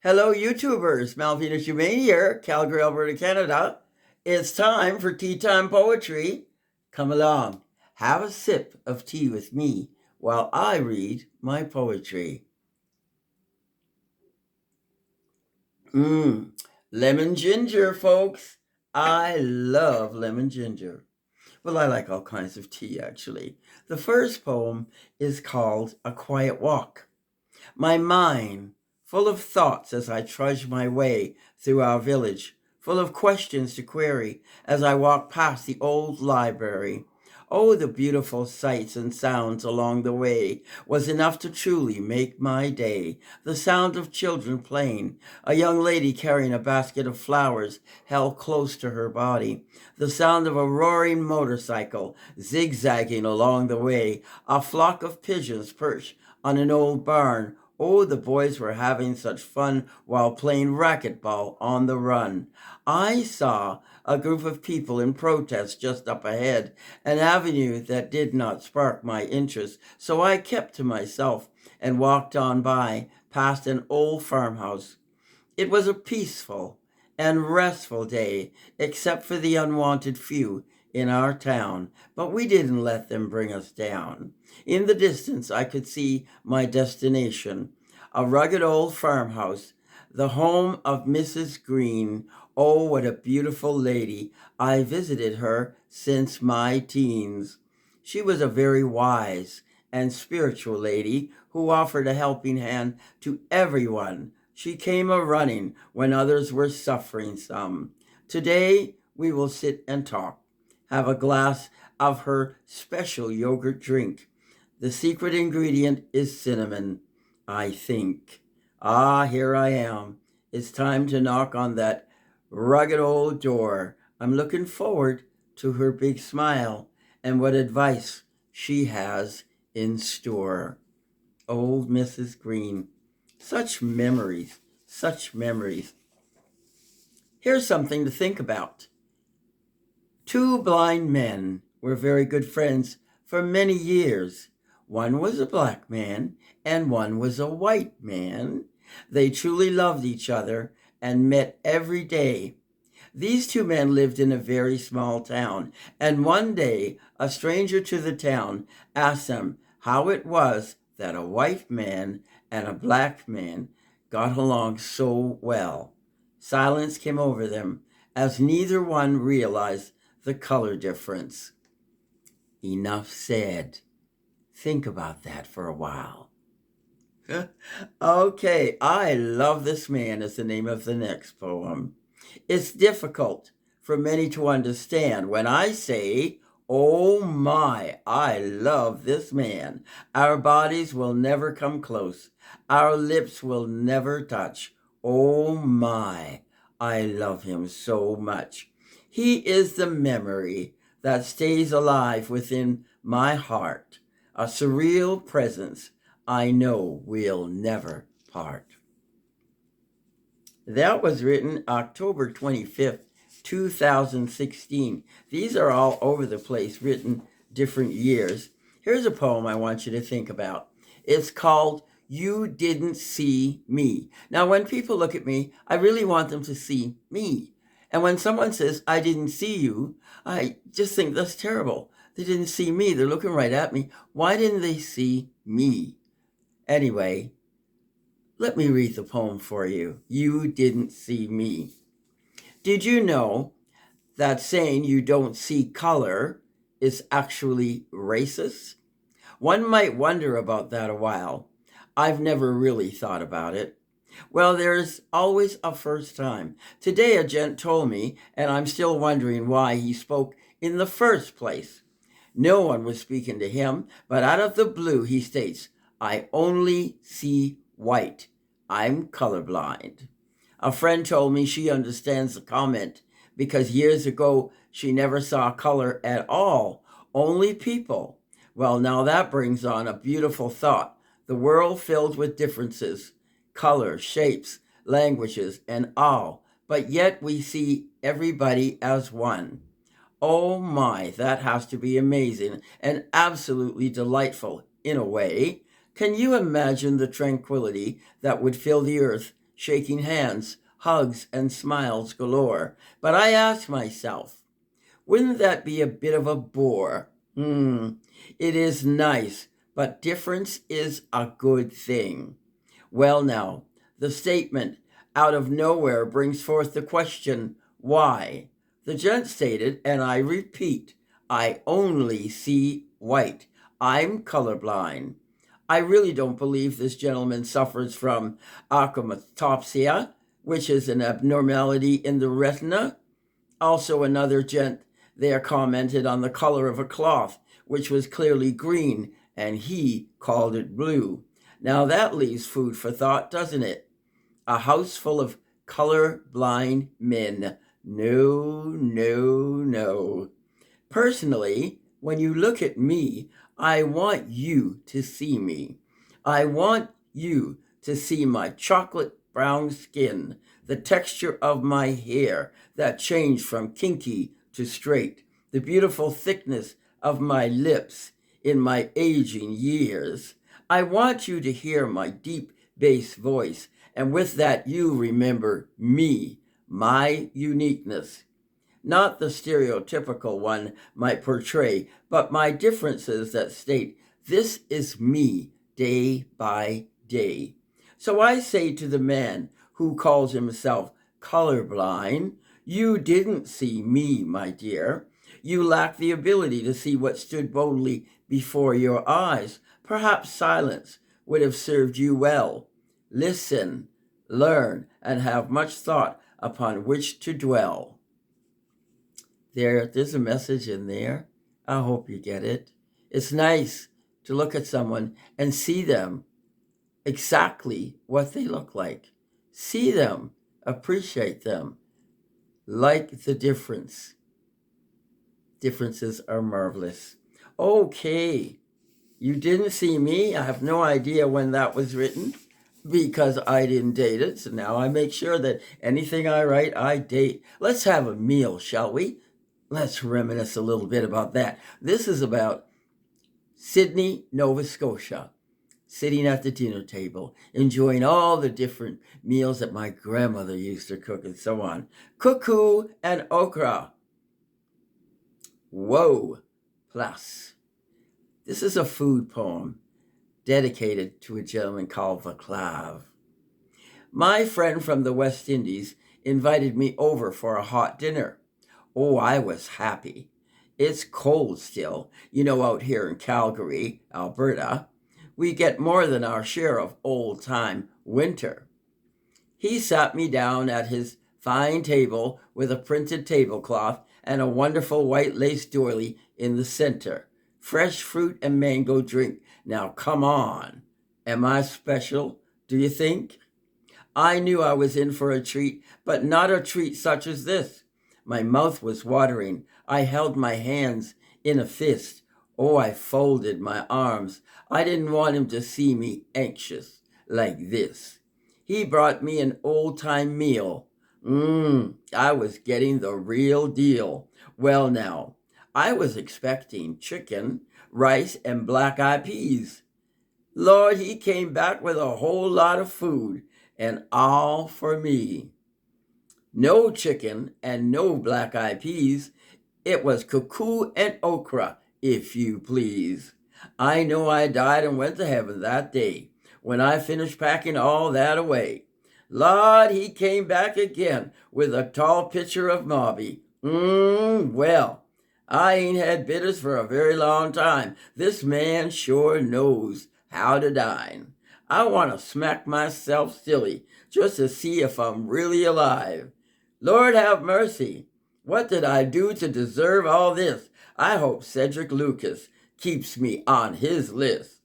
Hello, YouTubers. Melvina Germain here, Calgary, Alberta, Canada. It's time for Tea Time Poetry. Come along, have a sip of tea with me while I read my poetry. Mmm, lemon ginger, folks. I love lemon ginger. Well, I like all kinds of tea, actually. The first poem is called A Quiet Walk. My mind full of thoughts as I trudge my way through our village, full of questions to query as I walk past the old library. Oh, the beautiful sights and sounds along the way was enough to truly make my day. The sound of children playing, a young lady carrying a basket of flowers held close to her body, the sound of a roaring motorcycle zigzagging along the way, a flock of pigeons perched on an old barn. Oh, the boys were having such fun while playing racquetball on the run. I saw a group of people in protest just up ahead, an avenue that did not spark my interest, so I kept to myself and walked on by, past an old farmhouse. It was a peaceful and restful day, except for the unwanted few in our town, but we didn't let them bring us down. In the distance, I could see my destination, a rugged old farmhouse, the home of Mrs. Green. Oh, what a beautiful lady. I visited her since my teens. She was a very wise and spiritual lady who offered a helping hand to everyone. She came a running when others were suffering some. Today we will sit and talk, have a glass of her special yogurt drink. The secret ingredient is cinnamon, I think. Ah, here I am. It's time to knock on that rugged old door. I'm looking forward to her big smile and what advice she has in store. Old Mrs. Green. Such memories, such memories. Here's something to think about. Two blind men were very good friends for many years. One was a black man and one was a white man. They truly loved each other and met every day. These two men lived in a very small town, and one day a stranger to the town asked them how it was that a white man and a black man got along so well. Silence came over them as neither one realized the color difference. Enough said. Think about that for a while. Okay, I Love This Man is the name of the next poem. It's difficult for many to understand when I say, oh my, I love this man. Our bodies will never come close. Our lips will never touch. Oh my, I love him so much. He is the memory that stays alive within my heart, a surreal presence I know we'll never part. That was written October 25th, 2016. These are all over the place, written different years. Here's a poem I want you to think about. It's called You Didn't See Me. Now, when people look at me, I really want them to see me. And when someone says, I didn't see you, I just think that's terrible. They didn't see me. They're looking right at me. Why didn't they see me? Anyway, let me read the poem for you. You didn't see me. Did you know that saying you don't see color is actually racist? One might wonder about that a while. I've never really thought about it. Well, there's always a first time. Today, a gent told me, and I'm still wondering why he spoke in the first place. No one was speaking to him, but out of the blue, he states, I only see white. I'm colorblind. A friend told me she understands the comment because years ago she never saw color at all, only people. Well, now that brings on a beautiful thought. The world filled with differences, colors, shapes, languages, and all, but yet we see everybody as one. Oh my, that has to be amazing and absolutely delightful in a way. Can you imagine the tranquility that would fill the earth shaking hands, hugs, and smiles galore. But I ask myself, wouldn't that be a bit of a bore? It is nice, but difference is a good thing. Well, now, the statement out of nowhere brings forth the question, why? The gent stated, and I repeat, I only see white. I'm colorblind. I really don't believe this gentleman suffers from achromatopsia, which is an abnormality in the retina. Also, another gent there commented on the color of a cloth, which was clearly green, and he called it blue. Now that leaves food for thought, doesn't it? A house full of color-blind men. No, no, no. Personally, when you look at me, I want you to see me. I want you to see my chocolate brown skin, the texture of my hair that changed from kinky to straight, the beautiful thickness of my lips in my aging years. I want you to hear my deep bass voice, and with that you remember me, my uniqueness. Not the stereotypical one might portray, but my differences that state, this is me day by day. So I say to the man who calls himself colorblind, you didn't see me, my dear. You lack the ability to see what stood boldly before your eyes. Perhaps silence would have served you well. Listen, learn, and have much thought upon which to dwell. There's a message in there. I hope you get it. It's nice to look at someone and see them exactly what they look like. See them, appreciate them, like the difference. Differences are marvelous. Okay, you didn't see me. I have no idea when that was written because I didn't date it. So now I make sure that anything I write, I date. Let's have a meal, shall we? Let's reminisce a little bit about that. This is about Sydney, Nova Scotia, sitting at the dinner table, enjoying all the different meals that my grandmother used to cook and so on. Cuckoo and okra. Whoa, plus. This is a food poem dedicated to a gentleman called Vaclav. My friend from the West Indies invited me over for a hot dinner. Oh, I was happy. It's cold still, out here in Calgary, Alberta. We get more than our share of old-time winter. He sat me down at his fine table with a printed tablecloth and a wonderful white lace doily in the center. Fresh fruit and mango drink. Now, come on. Am I special, do you think? I knew I was in for a treat, but not a treat such as this. My mouth was watering. I held my hands in a fist. Oh, I folded my arms. I didn't want him to see me anxious like this. He brought me an old-time meal. I was getting the real deal. Well, now, I was expecting chicken, rice, and black-eyed peas. Lord, he came back with a whole lot of food, and all for me. No chicken and no black-eyed peas. It was cuckoo and okra, if you please. I know I died and went to heaven that day when I finished packing all that away. Lord, he came back again with a tall pitcher of mobby. Well, I ain't had bitters for a very long time. This man sure knows how to dine. I want to smack myself silly just to see if I'm really alive. Lord have mercy. What did I do to deserve all this? I hope Cedric Lucas keeps me on his list.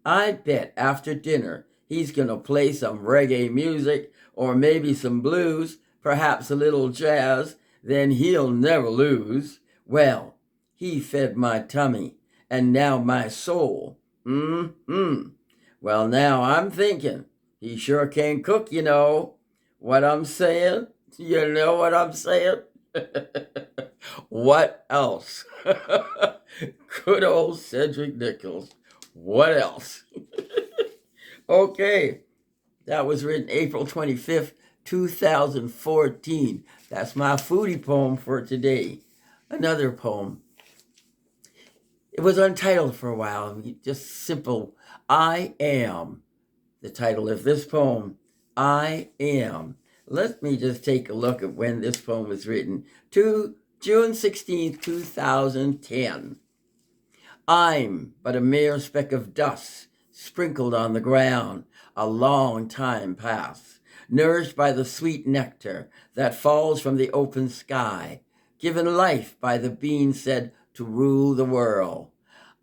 I bet after dinner he's going to play some reggae music or maybe some blues, perhaps a little jazz. Then he'll never lose. Well, he fed my tummy and now my soul. Well, now I'm thinking he sure can cook, what I'm saying. You know what I'm saying? What else? Good old Cedric Nichols. What else? Okay, That was written April 25th, 2014. That's my foodie poem for today. Another poem. It was untitled for a while, just simple. I Am, the title of this poem. I Am. Let me just take a look at when this poem was written. To June 16th, 2010. I'm but a mere speck of dust sprinkled on the ground, a long time past, nourished by the sweet nectar that falls from the open sky, given life by the being said to rule the world.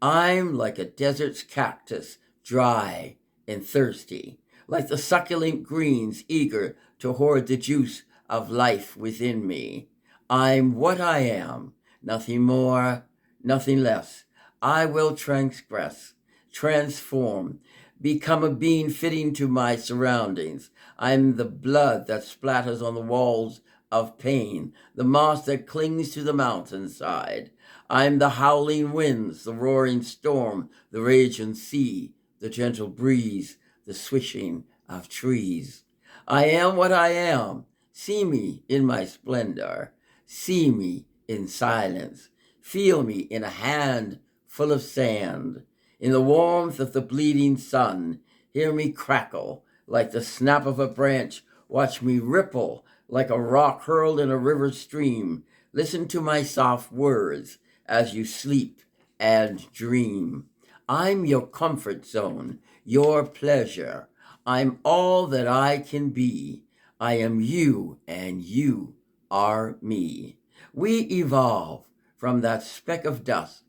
I'm like a desert's cactus, dry and thirsty, like the succulent greens eager to hoard the juice of life within me. I'm what I am, nothing more, nothing less. I will transgress, transform, become a being fitting to my surroundings. I'm the blood that splatters on the walls of pain, the moss that clings to the mountainside. I'm the howling winds, the roaring storm, the raging sea, the gentle breeze, the swishing of trees. I am what I am. See me in my splendor. See me in silence. Feel me in a hand full of sand. In the warmth of the bleeding sun, hear me crackle like the snap of a branch. Watch me ripple like a rock hurled in a river stream. Listen to my soft words as you sleep and dream. I'm your comfort zone, your pleasure. I'm all that I can be. I am you and you are me. We evolve from that speck of dust,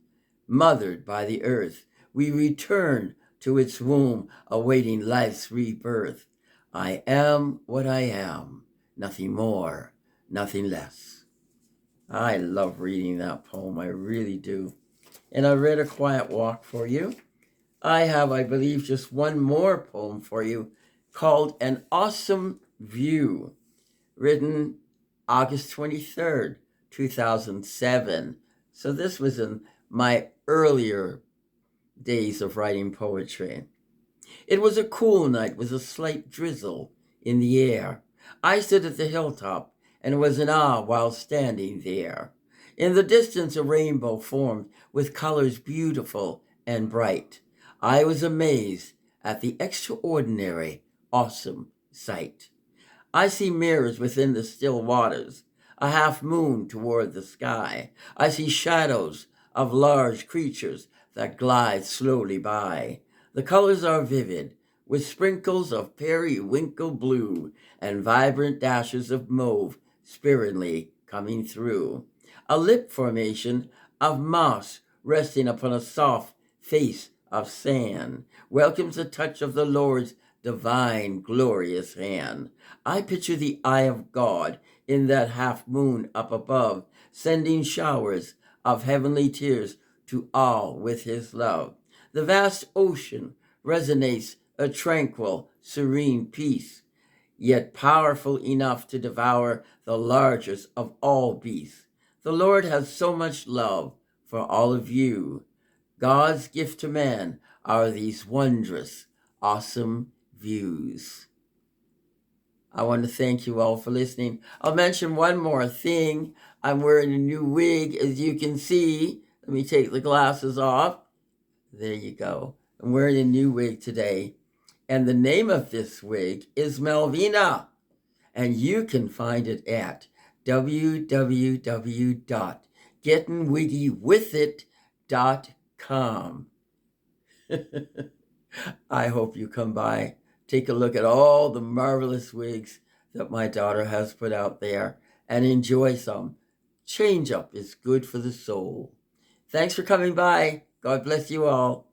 mothered by the earth. We return to its womb, awaiting life's rebirth. I am what I am, nothing more, nothing less. I love reading that poem, I really do. And I read A Quiet Walk for you. I have, I believe, just one more poem for you called An Awesome View, written August 23rd, 2007. So this was in my earlier days of writing poetry. It was a cool night with a slight drizzle in the air. I stood at the hilltop and was in awe while standing there. In the distance, a rainbow formed with colors beautiful and bright. I was amazed at the extraordinary, awesome sight. I see mirrors within the still waters, a half moon toward the sky. I see shadows of large creatures that glide slowly by. The colors are vivid, with sprinkles of periwinkle blue and vibrant dashes of mauve spiritually coming through. A lip formation of moss resting upon a soft face of sand welcomes the touch of the Lord's divine, glorious hand. I picture the eye of God in that half moon up above, sending showers of heavenly tears to all with his love. The vast ocean resonates a tranquil, serene peace, yet powerful enough to devour the largest of all beasts. The Lord has so much love for all of you. God's gift to man are these wondrous, awesome views. I want to thank you all for listening. I'll mention one more thing. I'm wearing a new wig, as you can see. Let me take the glasses off. There you go. I'm wearing a new wig today. And the name of this wig is Melvina. And you can find it at www.gettingwiggywithit.com. I hope you come by, take a look at all the marvelous wigs that my daughter has put out there, and enjoy some. Change up is good for the soul. Thanks for coming by. God bless you all.